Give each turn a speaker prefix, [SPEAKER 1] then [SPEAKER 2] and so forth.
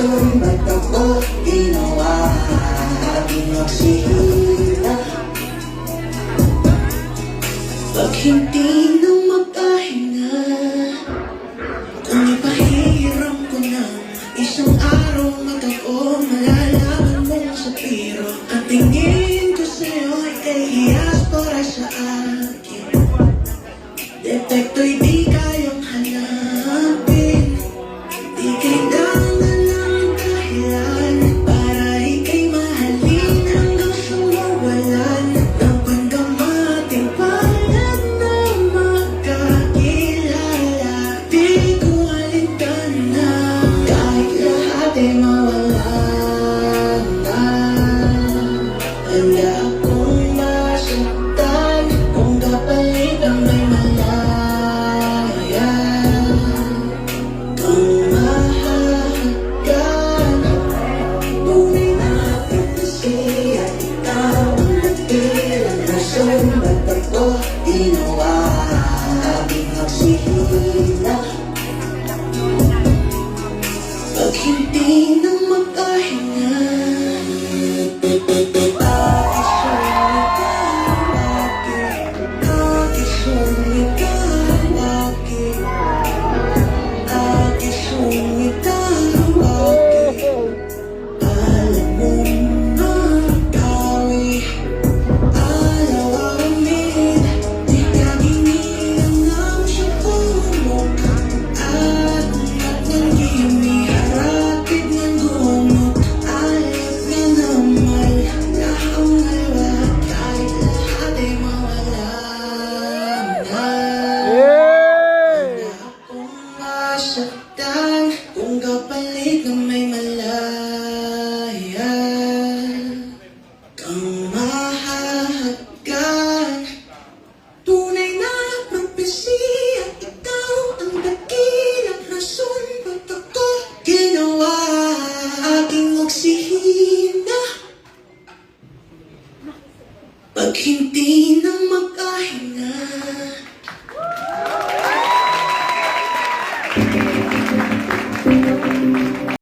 [SPEAKER 1] rason ba't ako ginawa aking oksihina? Pag hindi na magpahinga, kung ipahiram ko na isang araw mag-ako, malalaman mo sa piro. Ang tingin ko sa'yo ay kahiyas para sa akin. Depekto'y di kayang hanapin. Di kailangan ng dahilan para ika'y mahalin hanggang sa mawalan ng pandamating palad na magkakilala. Di ko alintana kahit lahat ay mawala na. Handa akong masaktan kung kapalit ang may malaya. Kung mahalagan, tunay na pagkasi at ikaw ang nagbilang rason ba't ako ginawa aking oksihina? Pag hindi na magpahinga, saktan kung kapalit ng may malaya. Kang mahalagan, tunay na propesi at ikaw ang dakilang rason ba't ako ginawa aking oksihina? Pag hindi